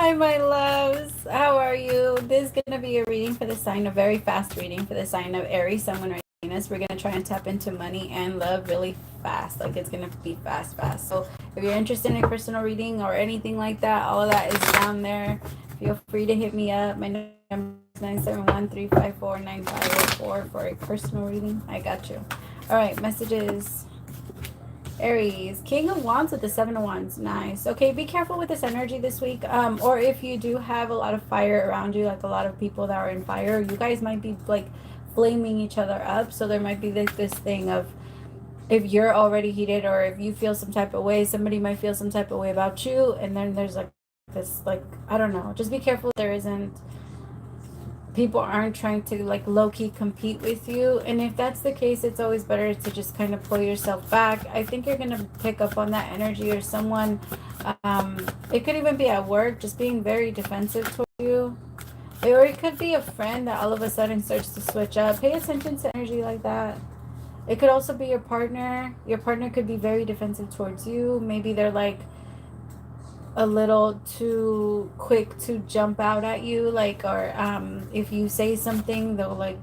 Hi, my loves. How are you? This is going to be a reading for the sign, a very fast reading for the sign of Aries, Someone right Venus. We're going to try and tap into money and love really fast. Like, it's going to be fast, fast. So if you're interested in a personal reading or anything like that, all of that is down there. Feel free to hit me up. My number is 971-354-9504 for a personal reading. I got you. All right, messages. Aries, King of Wands with the Seven of Wands. Nice. Okay, be careful with this energy this week. Or if you do have a lot of fire around you, like a lot of people that are in fire, you guys might be like flaming each other up. So there might be this thing of, if you're already heated or if you feel some type of way, somebody might feel some type of way about you. And then there's like this, like, I don't know. Just be careful there isn't, people aren't trying to like low-key compete with you. And if that's the case, it's always better to just kind of pull yourself back. I think you're going to pick up on that energy, or someone, it could even be at work, just being very defensive toward you. Or it could be a friend that all of a sudden starts to switch up. Pay attention to energy like that. It could also be your partner. Your partner could be very defensive towards you. Maybe they're like a little too quick to jump out at you, like, or if you say something, they'll like,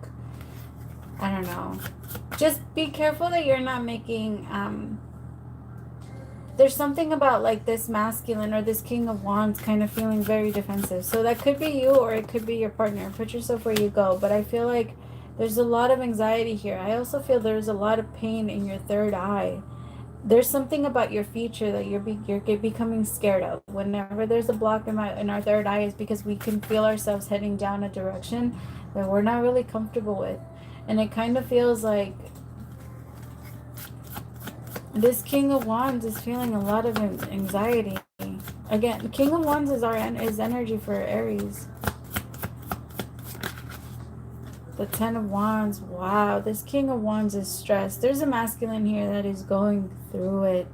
I don't know. Just be careful that you're not making there's something about like this masculine or this King of Wands kind of feeling very defensive. So that could be you, or it could be your partner. Put yourself where you go. But I feel like there's a lot of anxiety here. I also feel there's a lot of pain in your third eye. There's something about your future that you're becoming scared of. Whenever there's a block in our third eye, is because we can feel ourselves heading down a direction that we're not really comfortable with. And it kind of feels like this King of Wands is feeling a lot of anxiety. Again, King of Wands is is energy for Aries. The Ten of Wands. Wow, this King of Wands is stressed. There's a masculine here that is going through it.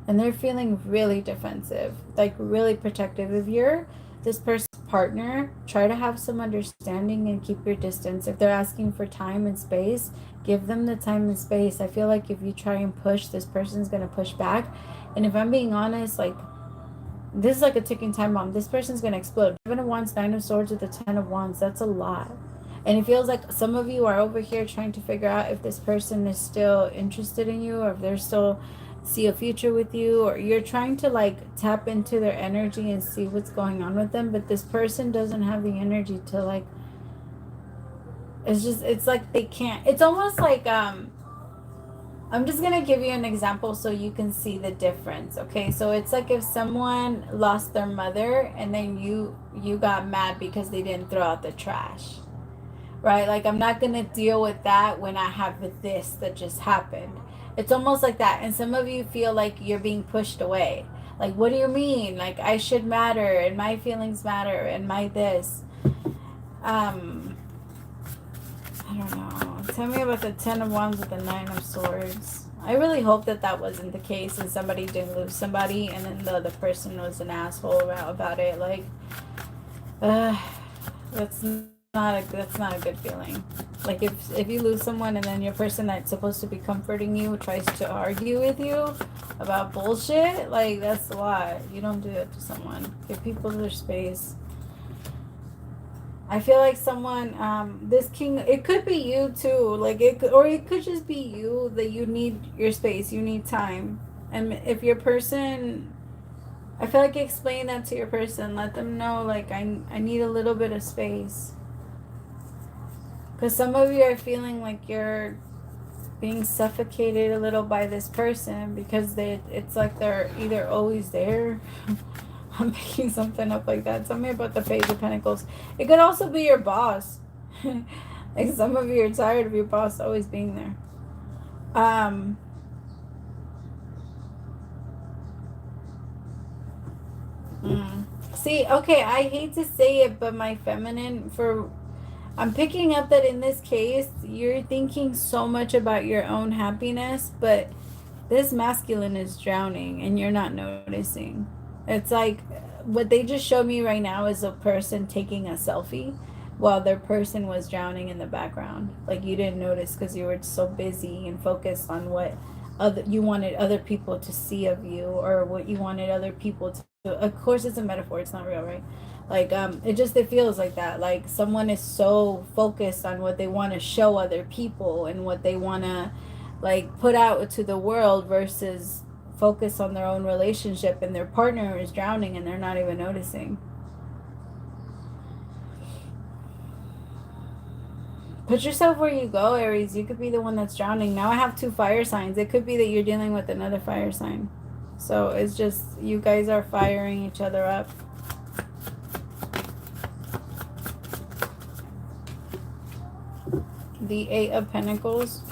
And they're feeling really defensive, like really protective. If you're this person's partner, try to have some understanding and keep your distance. If they're asking for time and space, give them the time and space. I feel like if you try and push, this person's going to push back. And if I'm being honest, like, this is like a ticking time bomb. This person's going to explode. Seven of Wands, Nine of Swords with the Ten of Wands. That's a lot. And it feels like some of you are over here trying to figure out if this person is still interested in you, or if they're still see a future with you, or you're trying to like tap into their energy and see what's going on with them. But this person doesn't have the energy to like, it's like they can't. It's almost like, I'm just going to give you an example so you can see the difference. Okay, so it's like if someone lost their mother and then you got mad because they didn't throw out the trash. Right? Like, I'm not going to deal with that when I have this that just happened. It's almost like that. And some of you feel like you're being pushed away. Like, what do you mean? Like, I should matter, and my feelings matter, and my this. I don't know. Tell me about the Ten of Wands with the Nine of Swords. I really hope that that wasn't the case and somebody didn't lose somebody and then the other person was an asshole about it. Like, that's not a good feeling. Like, if you lose someone and then your person that's supposed to be comforting you tries to argue with you about bullshit, like, that's a lot. You don't do that to someone. Give people their space. I feel like someone, this king, it could be you too. Like, it could just be you, that you need your space, you need time. And if your person, I feel like explain that to your person. Let them know, like, I need a little bit of space. Because some of you are feeling like you're being suffocated a little by this person because it's like they're either always there. I'm making something up like that. Tell me about the Page of Pentacles. It could also be your boss. Like, some of you are tired of your boss always being there. See, okay, I hate to say it, but my feminine, I'm picking up that in this case, you're thinking so much about your own happiness, but this masculine is drowning and you're not noticing. It's like what they just showed me right now is a person taking a selfie while their person was drowning in the background. Like, you didn't notice because you were so busy and focused on what you wanted other people to see of you, or what you wanted other people to of course it's a metaphor, it's not real, right? Like it feels like that, like someone is so focused on what they want to show other people and what they want to like put out to the world versus focus on their own relationship, and their partner is drowning and they're not even noticing. Put yourself where you go, Aries. You could be the one that's drowning. Now I have 2 fire signs. It could be that you're dealing with another fire sign. So it's just you guys are firing each other up. The 8 of Pentacles.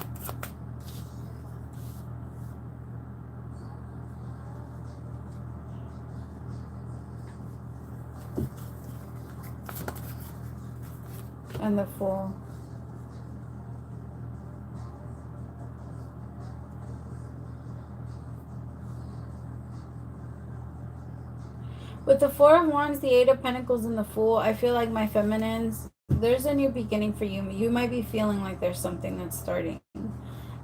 And the Fool. With the 4 of Wands, the 8 of Pentacles, and the Fool, I feel like my feminines, there's a new beginning for you. You might be feeling like there's something that's starting.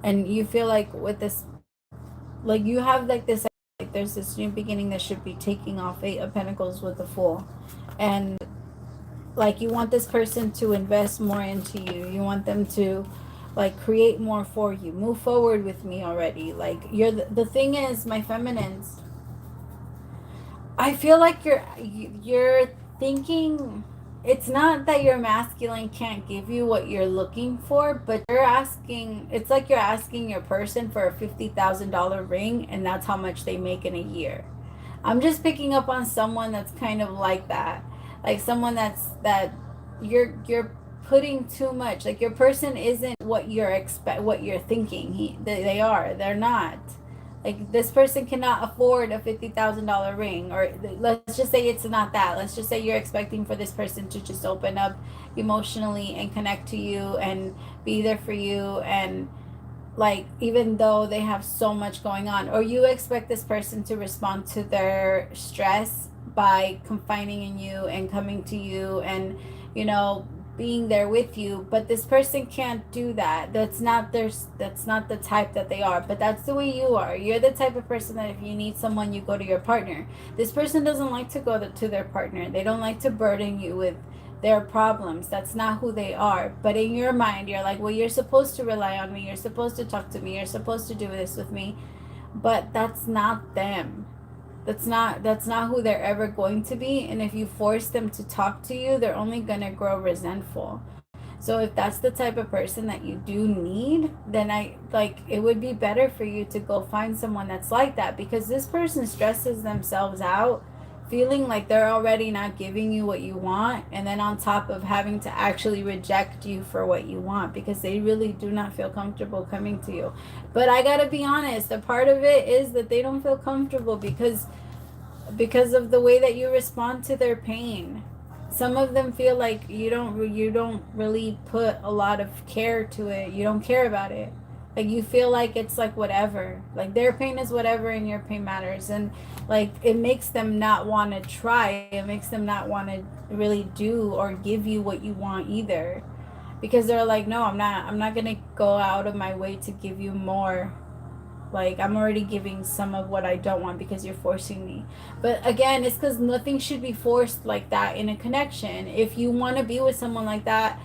And you feel like with this, like you have like this, like there's this new beginning that should be taking off 8 of Pentacles with the Fool. And like you want this person to invest more into you. You want them to like create more for you. Move forward with me already. Like you're the thing is, my feminines, I feel like you're thinking, it's not that your masculine can't give you what you're looking for, but you're asking, it's like you're asking your person for a $50,000 ring and that's how much they make in a year. I'm just picking up on someone that's kind of like that. Like someone that you're putting too much. Like your person isn't what what you're thinking they are. They're not. Like this person cannot afford a $50,000 ring, or let's just say it's not that. Let's just say you're expecting for this person to just open up emotionally and connect to you and be there for you, and like even though they have so much going on, or you expect this person to respond to their stress by confiding in you and coming to you and being there with you, but this person can't do that. That's not the type that they are, but that's the way you are. You're the type of person that if you need someone, you go to your partner. This person doesn't like to go to their partner. They don't like to burden you with their problems. That's not who they are. But in your mind, you're like, well, you're supposed to rely on me, you're supposed to talk to me, you're supposed to do this with me. But that's not them. That's not who they're ever going to be. And if you force them to talk to you, they're only going to grow resentful. So if that's the type of person that you do need, then it would be better for you to go find someone that's like that, because this person stresses themselves out feeling like they're already not giving you what you want, and then on top of having to actually reject you for what you want because they really do not feel comfortable coming to you. But I gotta be honest, a part of it is that they don't feel comfortable because of the way that you respond to their pain. Some of them feel like you don't really put a lot of care to it. You don't care about it. Like you feel like it's like whatever. Like their pain is whatever and your pain matters. And like it makes them not want to try. It makes them not want to really do or give you what you want either. Because they're like, no, I'm not going to go out of my way to give you more. Like I'm already giving some of what I don't want because you're forcing me. But again, it's because nothing should be forced like that in a connection. If you want to be with someone like that,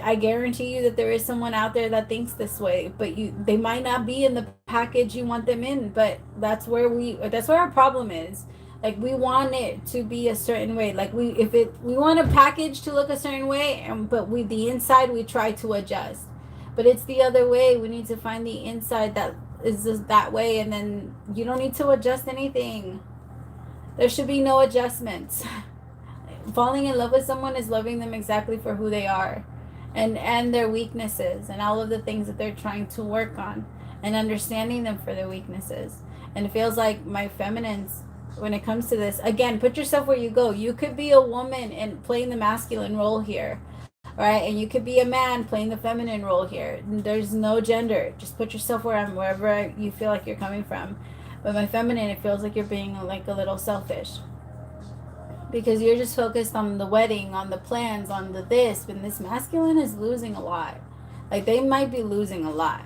I guarantee you that there is someone out there that thinks this way, but they might not be in the package you want them in. But that's where our problem is. Like we want it to be a certain way. Like we want a package to look a certain way, but the inside we try to adjust. But it's the other way. We need to find the inside that is just that way, and then you don't need to adjust anything. There should be no adjustments. Falling in love with someone is loving them exactly for who they are, and their weaknesses and all of the things that they're trying to work on, and understanding them for their weaknesses. And it feels like my feminines, when it comes to this, again, put yourself where you go. You could be a woman and playing the masculine role here, right? And you could be a man playing the feminine role here. There's no gender. Just put yourself wherever you feel like you're coming from. But my feminine, it feels like you're being like a little selfish, because you're just focused on the wedding, on the plans, on the this. And this masculine is losing a lot. Like they might be losing a lot.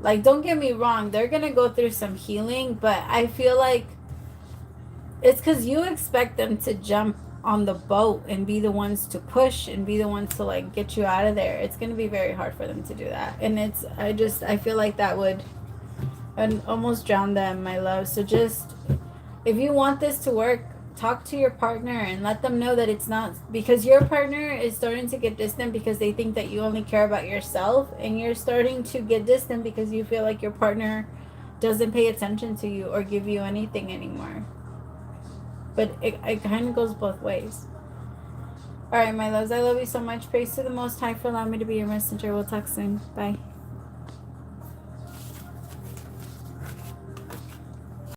Like, don't get me wrong, they're gonna go through some healing, but I feel like it's because you expect them to jump on the boat and be the ones to push and be the ones to like get you out of there. It's gonna be very hard for them to do that, and I feel like that would almost drown them, my love. So just, if you want this to work, talk to your partner and let them know that it's not, because your partner is starting to get distant because they think that you only care about yourself, and you're starting to get distant because you feel like your partner doesn't pay attention to you or give you anything anymore. But it kind of goes both ways. All right, my loves, I love you so much. Praise to the Most High for allowing me to be your messenger. We'll talk soon. Bye.